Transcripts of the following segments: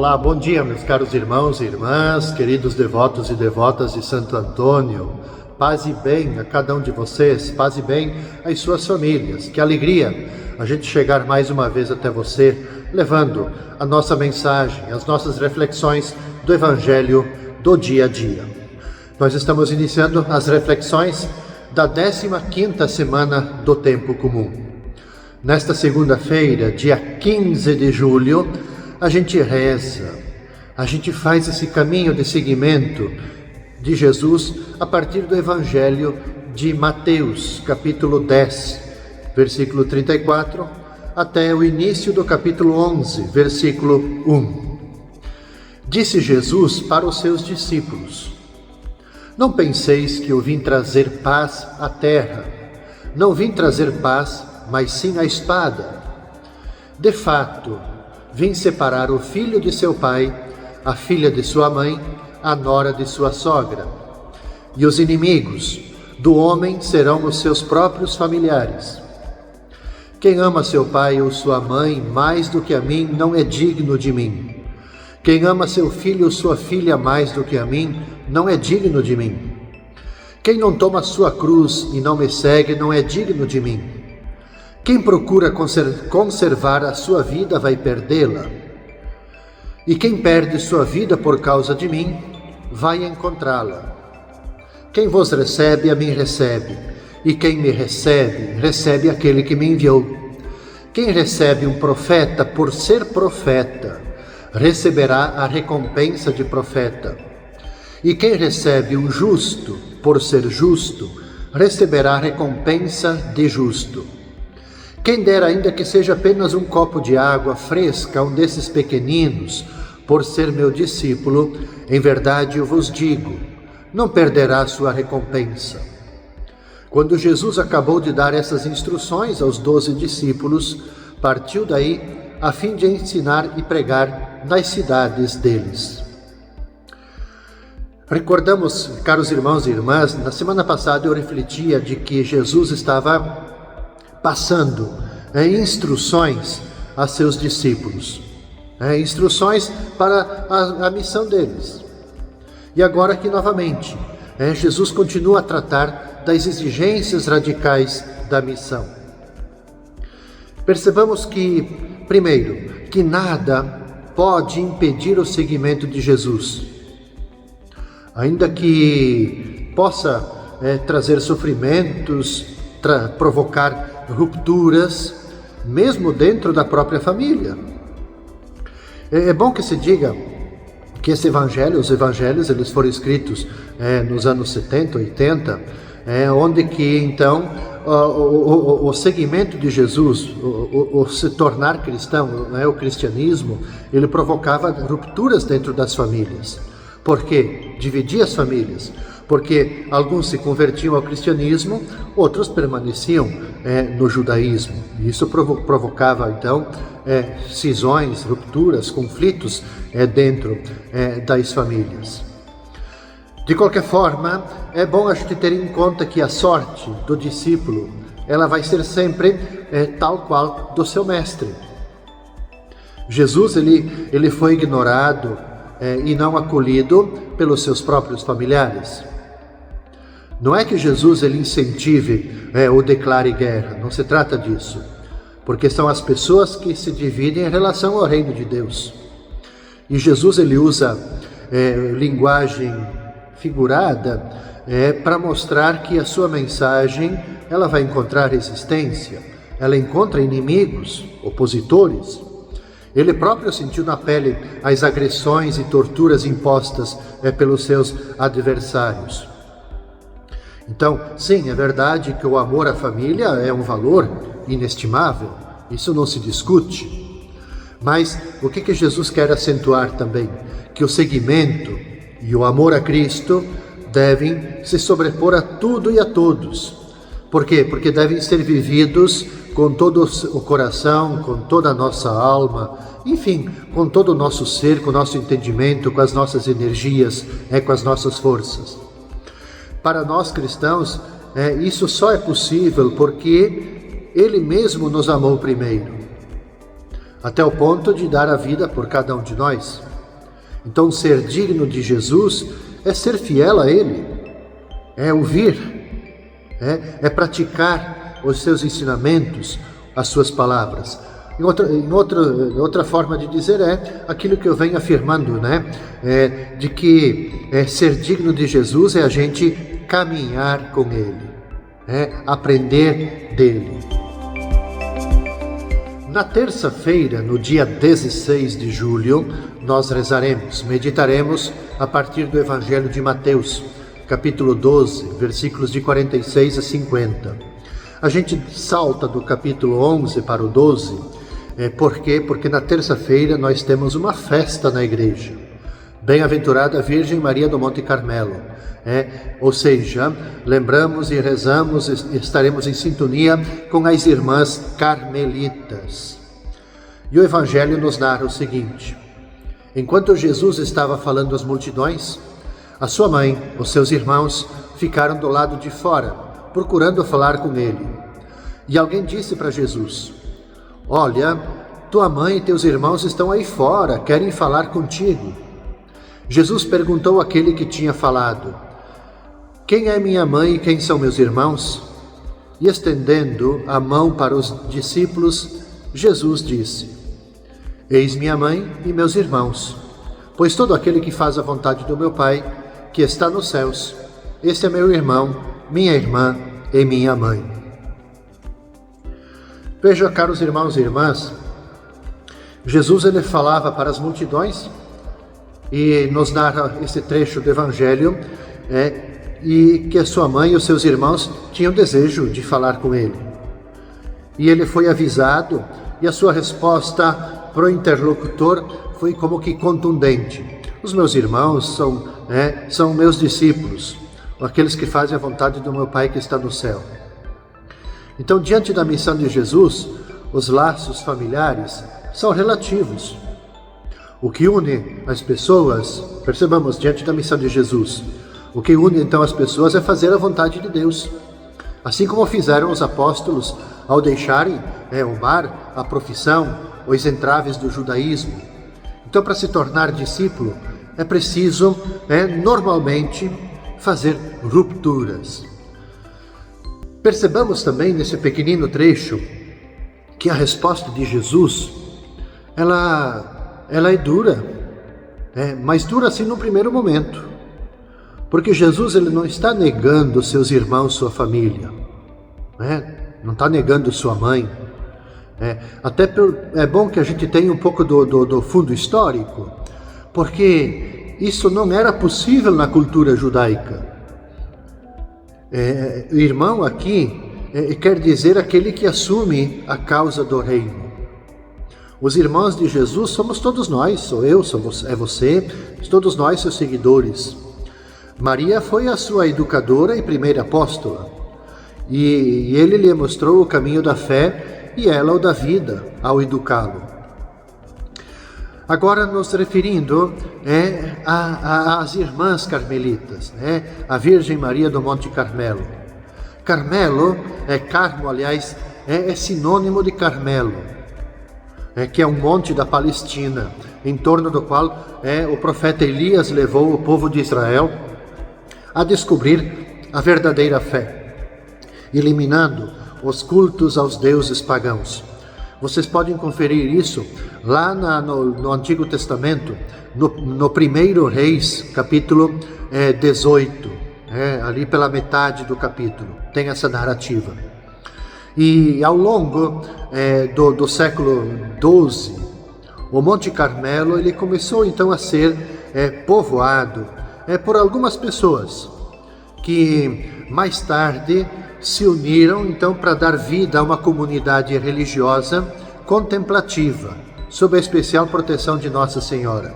Olá, bom dia, meus caros irmãos e irmãs, queridos devotos e devotas de Santo Antônio. Paz e bem a cada um de vocês, paz e bem às suas famílias. Que alegria a gente chegar mais uma vez até você, levando a nossa mensagem, as nossas reflexões do Evangelho do dia a dia. Nós estamos iniciando as reflexões da 15ª semana do Tempo Comum. Nesta segunda-feira, dia 15 de julho, a gente reza, a gente faz esse caminho de seguimento de Jesus a partir do Evangelho de Mateus, capítulo 10, versículo 34, até o início do capítulo 11, versículo 1. Disse Jesus para os seus discípulos: Não penseis que eu vim trazer paz à terra. Não vim trazer paz, mas sim a espada. De fato, vim separar o filho de seu pai, a filha de sua mãe, a nora de sua sogra. E os inimigos do homem serão os seus próprios familiares. Quem ama seu pai ou sua mãe mais do que a mim não é digno de mim. Quem ama seu filho ou sua filha mais do que a mim não é digno de mim. Quem não toma sua cruz e não me segue não é digno de mim. Quem procura conservar a sua vida vai perdê-la. E quem perde sua vida por causa de mim, vai encontrá-la. Quem vos recebe, a mim recebe. E quem me recebe, recebe aquele que me enviou. Quem recebe um profeta por ser profeta, receberá a recompensa de profeta. E quem recebe um justo por ser justo, receberá a recompensa de justo. Quem dera ainda que seja apenas um copo de água fresca a um desses pequeninos, por ser meu discípulo, em verdade eu vos digo, não perderá sua recompensa. Quando Jesus acabou de dar essas instruções aos 12 discípulos, partiu daí a fim de ensinar e pregar nas cidades deles. Recordamos, caros irmãos e irmãs, na semana passada eu refletia de que Jesus estava passando instruções a seus discípulos, instruções para a missão deles. E agora aqui novamente, Jesus continua a tratar das exigências radicais da missão. Percebamos que, primeiro, que nada pode impedir o seguimento de Jesus. Ainda que possa trazer sofrimentos, provocar rupturas, mesmo dentro da própria família. É bom que se diga que os evangelhos, eles foram escritos nos anos 70, 80, onde que então o seguimento de Jesus, o se tornar cristão, o cristianismo, ele provocava rupturas dentro das famílias. Por quê? Dividia as famílias. Porque alguns se convertiam ao cristianismo, outros permaneciam no judaísmo. E isso provocava, então, cisões, rupturas, conflitos dentro das famílias. De qualquer forma, é bom a gente ter em conta que a sorte do discípulo, ela vai ser sempre tal qual do seu mestre. Jesus, ele foi ignorado e não acolhido pelos seus próprios familiares. Não é que Jesus ele incentive ou declare guerra, não se trata disso, porque são as pessoas que se dividem em relação ao reino de Deus. E Jesus ele usa linguagem figurada para mostrar que a sua mensagem ela vai encontrar resistência, ela encontra inimigos, opositores. Ele próprio sentiu na pele as agressões e torturas impostas pelos seus adversários. Então, sim, é verdade que o amor à família é um valor inestimável, isso não se discute. Mas o que Jesus quer acentuar também? Que o seguimento e o amor a Cristo devem se sobrepor a tudo e a todos. Por quê? Porque devem ser vividos com todo o coração, com toda a nossa alma, enfim, com todo o nosso ser, com o nosso entendimento, com as nossas energias, com as nossas forças. Para nós cristãos, isso só é possível porque Ele mesmo nos amou primeiro, até o ponto de dar a vida por cada um de nós. Então, ser digno de Jesus é ser fiel a Ele, é ouvir, é praticar os seus ensinamentos, as suas palavras. Outra forma de dizer é aquilo que eu venho afirmando, de que ser digno de Jesus é a gente caminhar com Ele, aprender dele. Na terça-feira, no dia 16 de julho, nós rezaremos, meditaremos a partir do Evangelho de Mateus, capítulo 12, versículos de 46 a 50. A gente salta do capítulo 11 para o 12, por quê? Porque na terça-feira nós temos uma festa na igreja. Bem-aventurada Virgem Maria do Monte Carmelo. Ou seja, lembramos e rezamos, estaremos em sintonia com as irmãs carmelitas. E o Evangelho nos narra o seguinte: enquanto Jesus estava falando às multidões, a sua mãe, os seus irmãos, ficaram do lado de fora, procurando falar com ele. E alguém disse para Jesus: olha, tua mãe e teus irmãos estão aí fora, querem falar contigo. Jesus perguntou àquele que tinha falado: quem é minha mãe e quem são meus irmãos? E estendendo a mão para os discípulos, Jesus disse: eis minha mãe e meus irmãos, pois todo aquele que faz a vontade do meu Pai, que está nos céus, esse é meu irmão, minha irmã e minha mãe. Veja, caros irmãos e irmãs, Jesus ele falava para as multidões e nos narra esse trecho do Evangelho, e que a sua mãe e os seus irmãos tinham desejo de falar com ele. E ele foi avisado, e a sua resposta para o interlocutor foi como que contundente: os meus irmãos são meus discípulos, aqueles que fazem a vontade do meu Pai que está no céu. Então, diante da missão de Jesus, os laços familiares são relativos. O que une as pessoas, percebamos, diante da missão de Jesus, o que une então as pessoas é fazer a vontade de Deus. Assim como fizeram os apóstolos ao deixarem o mar, a profissão, os entraves do judaísmo. Então, para se tornar discípulo, é preciso, normalmente, fazer rupturas. Percebamos também nesse pequenino trecho que a resposta de Jesus, ela é dura, mas dura assim no primeiro momento. Porque Jesus ele não está negando seus irmãos, sua família, não está negando sua mãe. É bom que a gente tenha um pouco do fundo histórico, porque isso não era possível na cultura judaica. Irmão aqui quer dizer aquele que assume a causa do reino. Os irmãos de Jesus somos todos nós, sou eu, é você, todos nós seus seguidores. Maria foi a sua educadora e primeira apóstola, e ele lhe mostrou o caminho da fé e ela o da vida ao educá-lo. Agora nos referindo às irmãs carmelitas, a Virgem Maria do Monte Carmelo. Carmelo, Carmo, aliás, é sinônimo de Carmelo, que é um monte da Palestina, em torno do qual o profeta Elias levou o povo de Israel a descobrir a verdadeira fé, eliminando os cultos aos deuses pagãos. Vocês podem conferir isso lá no Antigo Testamento, no 1 Reis, capítulo 18, ali pela metade do capítulo, tem essa narrativa. E ao longo do século XII, o Monte Carmelo ele começou então a ser povoado por algumas pessoas que mais tarde se uniram então para dar vida a uma comunidade religiosa contemplativa, sob a especial proteção de Nossa Senhora.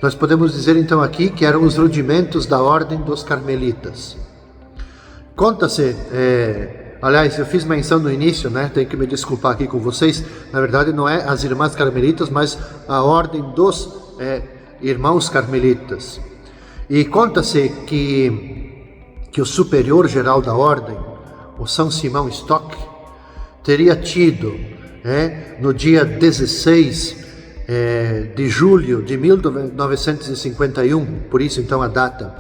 Nós podemos dizer então aqui que eram os rudimentos da Ordem dos Carmelitas. Conta-se, aliás, eu fiz menção no início, tenho que me desculpar aqui com vocês, na verdade não é as Irmãs Carmelitas, mas a Ordem dos Irmãos Carmelitas. E conta-se que o superior geral da ordem, o São Simão Stock, teria tido, no dia 16 de julho de 1951, por isso então a data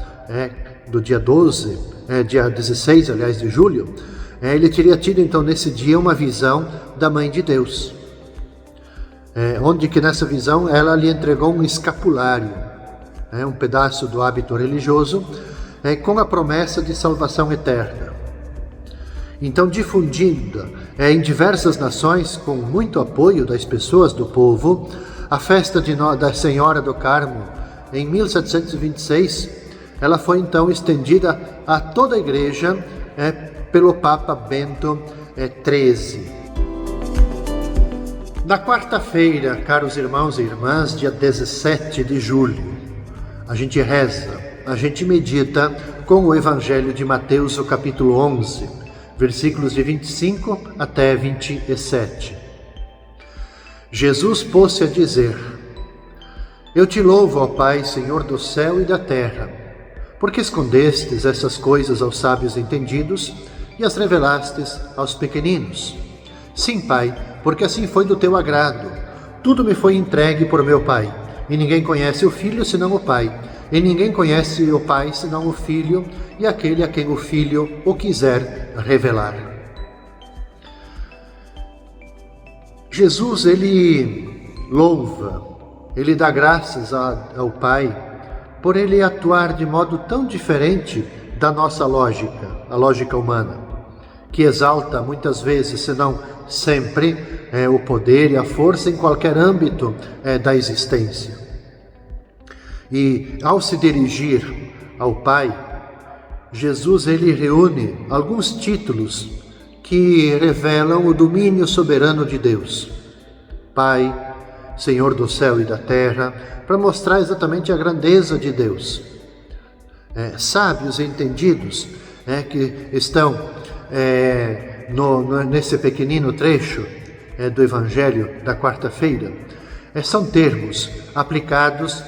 do dia 16, aliás, de julho, ele teria tido então nesse dia uma visão da Mãe de Deus, onde que nessa visão ela lhe entregou um escapulário, um pedaço do hábito religioso, com a promessa de salvação eterna. Então, difundida em diversas nações, com muito apoio das pessoas do povo, a festa da Senhora do Carmo, em 1726, ela foi então estendida a toda a igreja pelo Papa Bento XIII. Na quarta-feira, caros irmãos e irmãs, dia 17 de julho, a gente reza, a gente medita com o Evangelho de Mateus, o capítulo 11, versículos de 25 até 27. Jesus pôs-se a dizer: Eu te louvo, ó Pai, Senhor do céu e da terra, porque escondestes essas coisas aos sábios entendidos e as revelastes aos pequeninos. Sim, Pai, porque assim foi do teu agrado. Tudo me foi entregue por meu Pai, e ninguém conhece o Filho senão o Pai, e ninguém conhece o Pai senão o Filho e aquele a quem o Filho o quiser revelar. Jesus, ele louva, ele dá graças ao Pai por ele atuar de modo tão diferente da nossa lógica, a lógica humana, que exalta muitas vezes, se não sempre, o poder e a força em qualquer âmbito da existência. E ao se dirigir ao Pai, Jesus ele reúne alguns títulos que revelam o domínio soberano de Deus. Pai, Senhor do céu e da terra, para mostrar exatamente a grandeza de Deus. Sábios e entendidos que estão nesse pequenino trecho do Evangelho da quarta-feira, são termos aplicados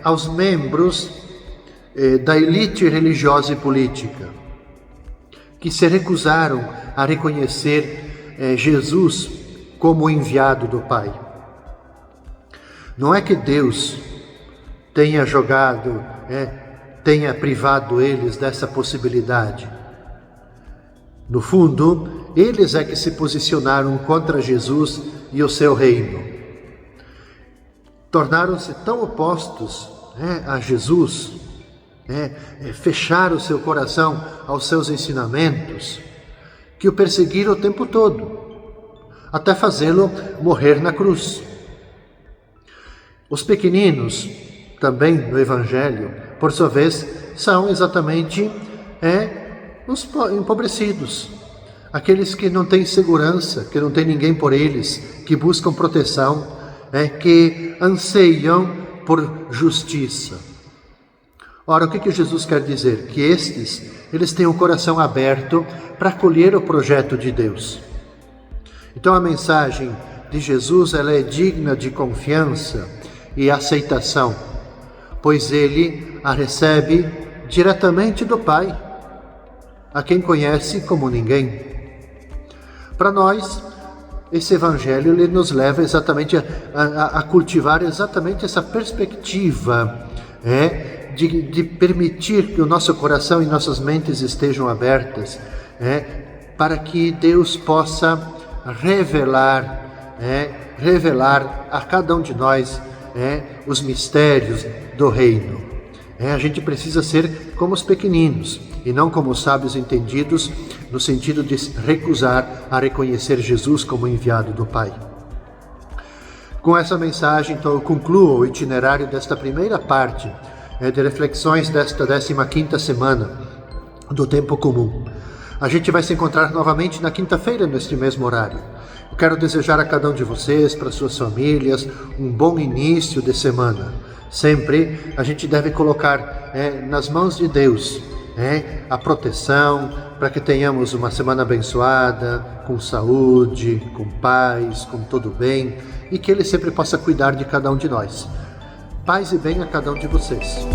aos membros da elite religiosa e política, que se recusaram a reconhecer Jesus como o enviado do Pai. Não é que Deus tenha tenha privado eles dessa possibilidade. No fundo, eles é que se posicionaram contra Jesus e o seu reino. Tornaram-se tão opostos a Jesus, fecharam o seu coração aos seus ensinamentos, que o perseguiram o tempo todo, até fazê-lo morrer na cruz. Os pequeninos, também no Evangelho, por sua vez, são exatamente os empobrecidos, aqueles que não têm segurança, que não tem ninguém por eles, que buscam proteção, que anseiam por justiça. Ora, o que Jesus quer dizer? Que eles têm o coração aberto para acolher o projeto de Deus. Então a mensagem de Jesus ela é digna de confiança e aceitação, pois ele a recebe diretamente do Pai, a quem conhece como ninguém. Para nós, esse Evangelho ele nos leva exatamente a cultivar exatamente essa perspectiva de permitir que o nosso coração e nossas mentes estejam abertas para que Deus possa revelar a cada um de nós os mistérios do reino. A gente precisa ser como os pequeninos e não como os sábios entendidos, no sentido de recusar a reconhecer Jesus como enviado do Pai. Com essa mensagem, então, eu concluo o itinerário desta primeira parte de reflexões desta 15ª semana do Tempo Comum. A gente vai se encontrar novamente na quinta-feira, neste mesmo horário. Eu quero desejar a cada um de vocês, para suas famílias, um bom início de semana. Sempre a gente deve colocar nas mãos de Deus a proteção, para que tenhamos uma semana abençoada, com saúde, com paz, com todo bem, e que Ele sempre possa cuidar de cada um de nós. Paz e bem a cada um de vocês.